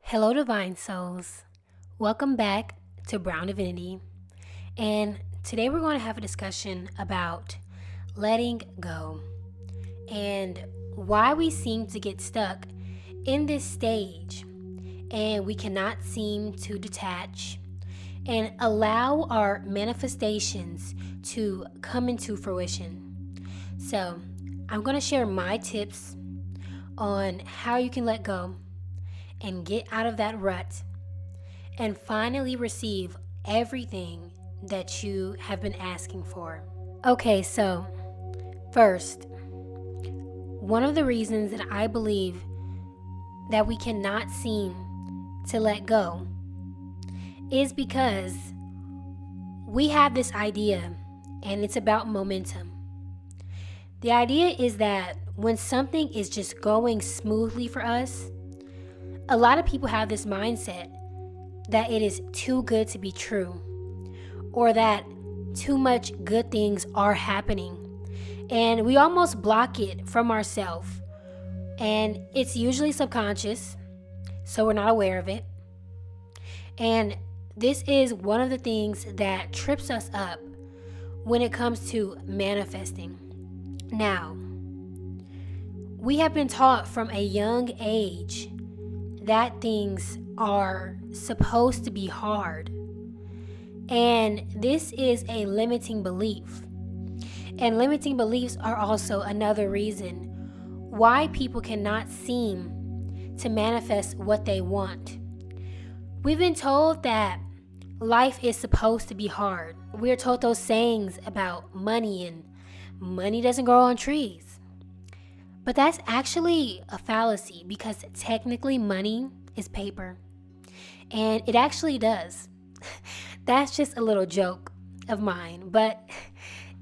Hello, Divine Souls. Welcome back to Brown Divinity. And today we're going to have a discussion about letting go and why we seem to get stuck in this stage and we cannot seem to detach and allow our manifestations to come into fruition. So, I'm going to share my tips on how you can let go and get out of that rut and finally receive everything that you have been asking for. Okay, so first, one of the reasons that I believe that we cannot seem to let go is because we have this idea, and it's about momentum. The idea is that when something is just going smoothly for us, a lot of people have this mindset that it is too good to be true, or that too much good things are happening. And we almost block it from ourselves. And it's usually subconscious, so we're not aware of it. And this is one of the things that trips us up when it comes to manifesting. Now, we have been taught from a young age that things are supposed to be hard. And this is a limiting belief. And limiting beliefs are also another reason why people cannot seem to manifest what they want. We've been told that life is supposed to be hard. We're told those sayings about money and money doesn't grow on trees. But that's actually a fallacy because technically money is paper. And it actually does. That's just a little joke of mine, but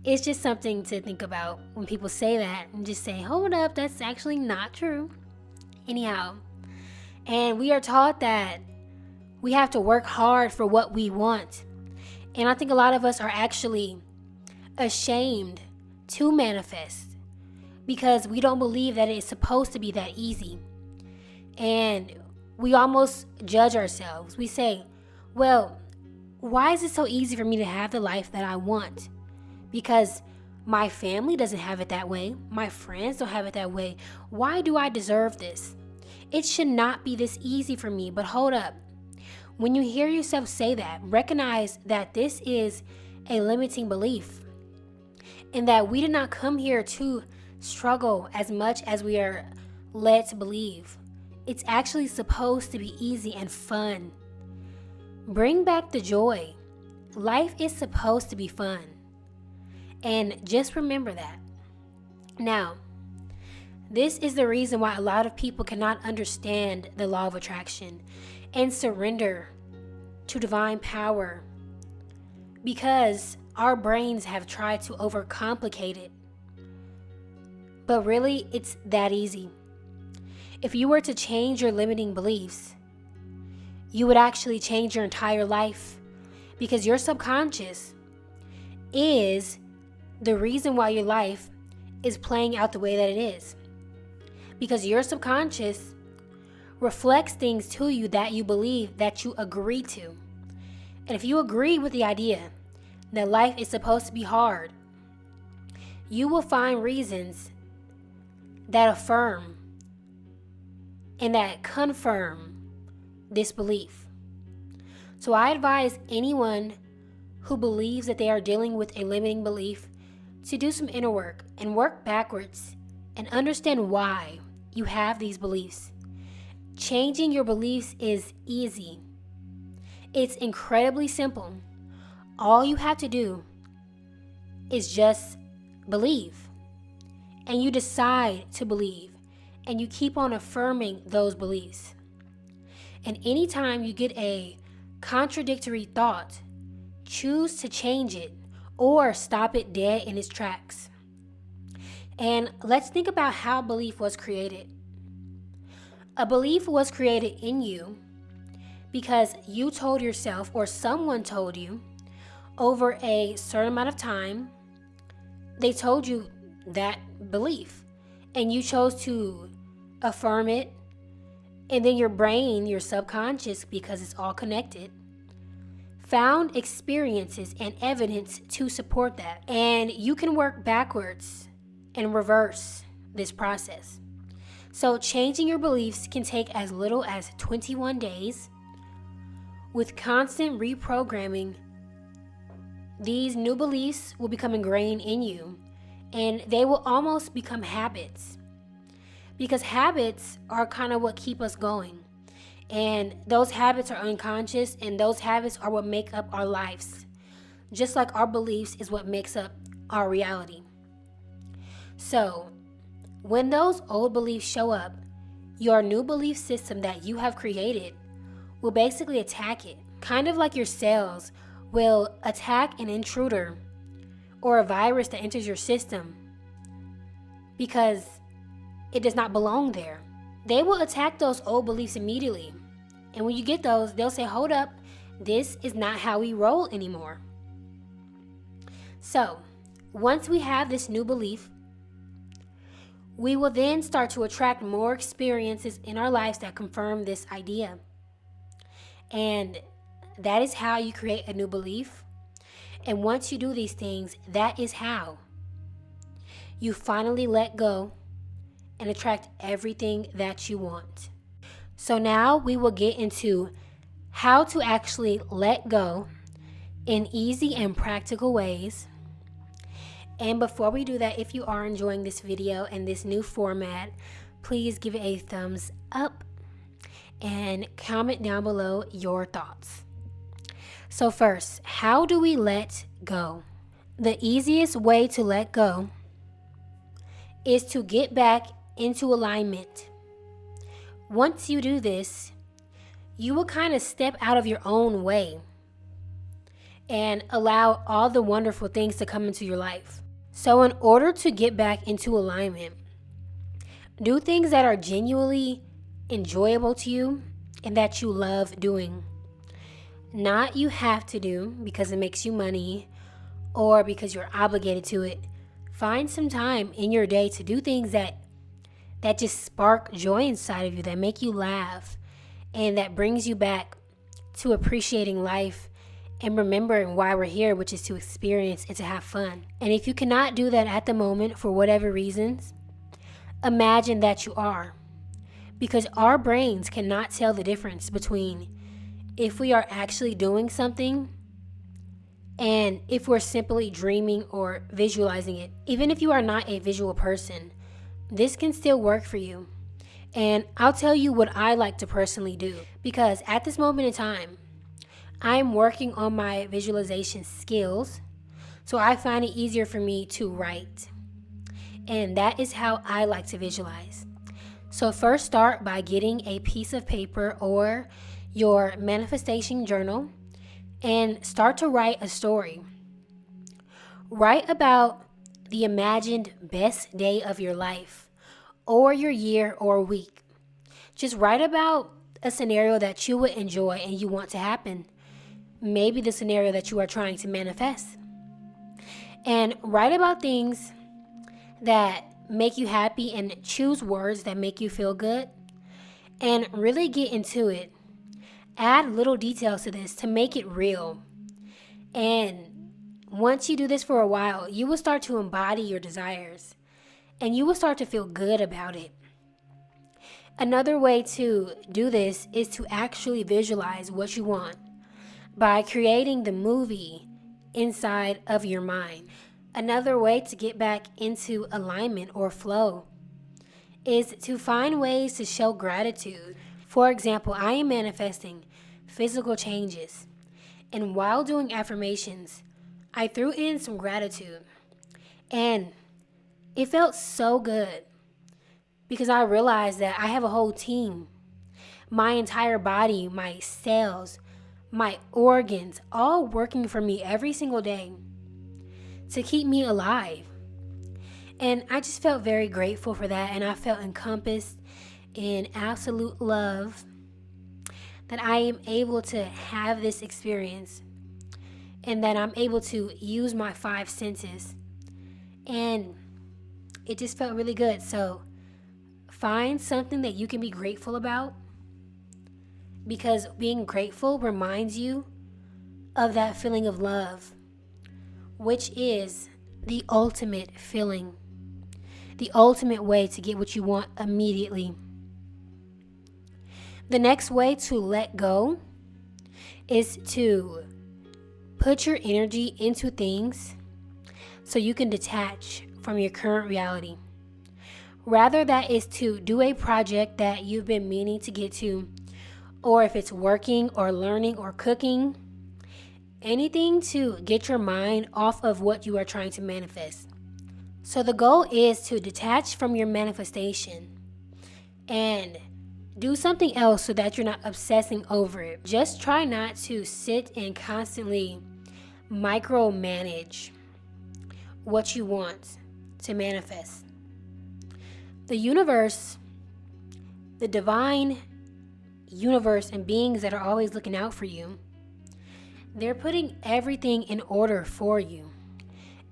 it's just something to think about when people say that and just say, hold up, that's actually not true. Anyhow, and we are taught that we have to work hard for what we want. And I think a lot of us are actually ashamed to manifest because we don't believe that it's supposed to be that easy. And we almost judge ourselves. We say, well, why is it so easy for me to have the life that I want? Because my family doesn't have it that way. My friends don't have it that way. Why do I deserve this? It should not be this easy for me. But hold up. When you hear yourself say that, recognize that this is a limiting belief and that we did not come here to struggle as much as we are led to believe. It's actually supposed to be easy and fun. Bring back the joy. Life is supposed to be fun. And just remember that. Now, this is the reason why a lot of people cannot understand the law of attraction and surrender to divine power because our brains have tried to overcomplicate it. But really, it's that easy. If you were to change your limiting beliefs, you would actually change your entire life because your subconscious is the reason why your life is playing out the way that it is. Because your subconscious reflects things to you that you believe, that you agree to. And if you agree with the idea that life is supposed to be hard, you will find reasons that affirm and that confirm this belief. So I advise anyone who believes that they are dealing with a limiting belief to do some inner work and work backwards and understand why you have these beliefs. Changing your beliefs is easy. It's incredibly simple. All you have to do is just believe. And you decide to believe. And you keep on affirming those beliefs. And anytime you get a contradictory thought, choose to change it or stop it dead in its tracks. And let's think about how belief was created. A belief was created in you because you told yourself or someone told you over a certain amount of time, they told you that belief and you chose to affirm it And then your brain, your subconscious, because it's all connected, found experiences and evidence to support that. And you can work backwards and reverse this process. So changing your beliefs can take as little as 21 days. With constant reprogramming, these new beliefs will become ingrained in you, and they will almost become habits. Because habits are kind of what keep us going. And those habits are unconscious, and those habits are what make up our lives. Just like our beliefs is what makes up our reality. So, when those old beliefs show up, your new belief system that you have created will basically attack it. Kind of like your cells will attack an intruder or a virus that enters your system because it does not belong there. They will attack those old beliefs immediately. And when you get those, they'll say, hold up, this is not how we roll anymore. So, once we have this new belief, we will then start to attract more experiences in our lives that confirm this idea. And that is how you create a new belief. And once you do these things, that is how you finally let go and attract everything that you want. So now we will get into how to actually let go in easy and practical ways. And before we do that, if you are enjoying this video and this new format, please give it a thumbs up and comment down below your thoughts. So first, how do we let go? The easiest way to let go is to get back into alignment. Once you do this, you will kind of step out of your own way and allow all the wonderful things to come into your life. So in order to get back into alignment, do things that are genuinely enjoyable to you and that you love doing. Not you have to do because it makes you money or because you're obligated to it. Find some time in your day to do things that just spark joy inside of you, that make you laugh, and that brings you back to appreciating life and remembering why we're here, which is to experience and to have fun. And if you cannot do that at the moment for whatever reasons, imagine that you are. Because our brains cannot tell the difference between if we are actually doing something and if we're simply dreaming or visualizing it. Even if you are not a visual person, this can still work for you. And I'll tell you what I like to personally do. Because at this moment in time, I'm working on my visualization skills, so I find it easier for me to write. And that is how I like to visualize. So first start by getting a piece of paper or your manifestation journal and start to write a story. Write about the imagined best day of your life or your year or week. Just write about a scenario that you would enjoy and you want to happen. Maybe the scenario that you are trying to manifest. And write about things that make you happy and choose words that make you feel good. And really get into it. Add little details to this to make it real. And once you do this for a while, you will start to embody your desires. And you will start to feel good about it. Another way to do this is to actually visualize what you want by creating the movie inside of your mind. Another way to get back into alignment or flow is to find ways to show gratitude. For example, I am manifesting physical changes, and while doing affirmations, I threw in some gratitude, and it felt so good because I realized that I have a whole team. My entire body, my cells, my organs, all working for me every single day to keep me alive. And I just felt very grateful for that, and I felt encompassed in absolute love that I am able to have this experience and that I'm able to use my 5 senses. And it just felt really good. So find something that you can be grateful about because being grateful reminds you of that feeling of love, which is the ultimate feeling, the ultimate way to get what you want immediately. The next way to let go is to put your energy into things so you can detach from your current reality. Rather, that is to do a project that you've been meaning to get to, or if it's working or learning or cooking, anything to get your mind off of what you are trying to manifest. So the goal is to detach from your manifestation and do something else so that you're not obsessing over it. Just try not to sit and constantly micromanage what you want to manifest. The universe, the divine universe and beings that are always looking out for you, they're putting everything in order for you.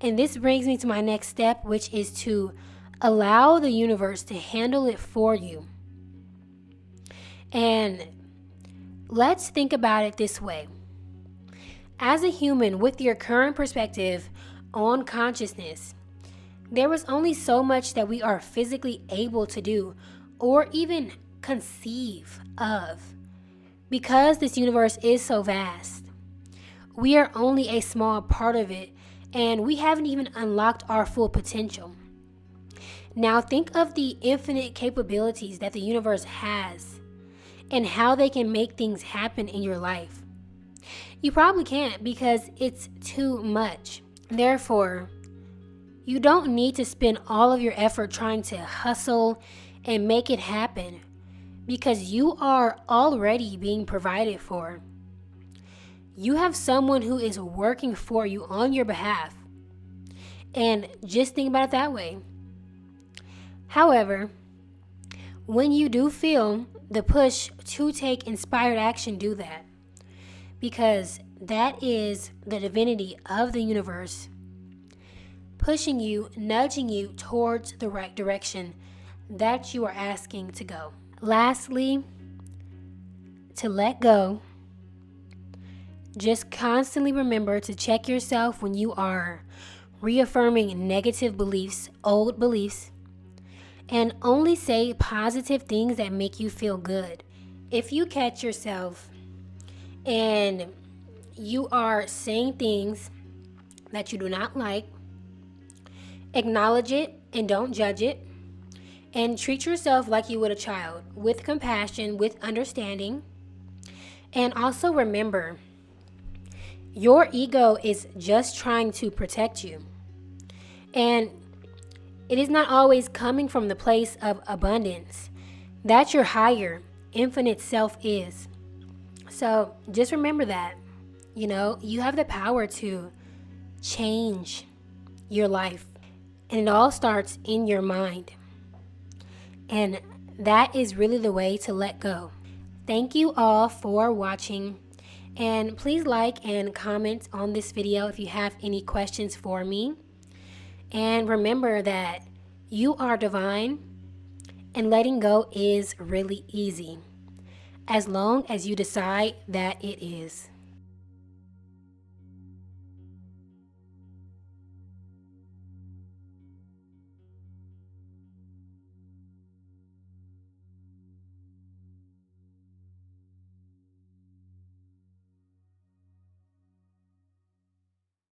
And this brings me to my next step, which is to allow the universe to handle it for you. And let's think about it this way. As a human with your current perspective on consciousness, there is only so much that we are physically able to do or even conceive of, because this universe is so vast. We are only a small part of it, and we haven't even unlocked our full potential. Now think of the infinite capabilities that the universe has and how they can make things happen in your life. You probably can't because it's too much. Therefore, you don't need to spend all of your effort trying to hustle and make it happen, because you are already being provided for. You have someone who is working for you on your behalf. And just think about it that way. However, when you do feel the push to take inspired action, do that. Because that is the divinity of the universe pushing you, nudging you towards the right direction that you are asking to go. Lastly, to let go, just constantly remember to check yourself when you are reaffirming negative beliefs, old beliefs, and only say positive things that make you feel good. If you catch yourself and you are saying things that you do not like, acknowledge it and don't judge it, and treat yourself like you would a child, with compassion, with understanding. And also remember, your ego is just trying to protect you. And it is not always coming from the place of abundance that your higher, infinite self is. So just remember that, you have the power to change your life. And it all starts in your mind. And that is really the way to let go. Thank you all for watching. And please like and comment on this video if you have any questions for me. And remember that you are divine, and letting go is really easy, as long as you decide that it is.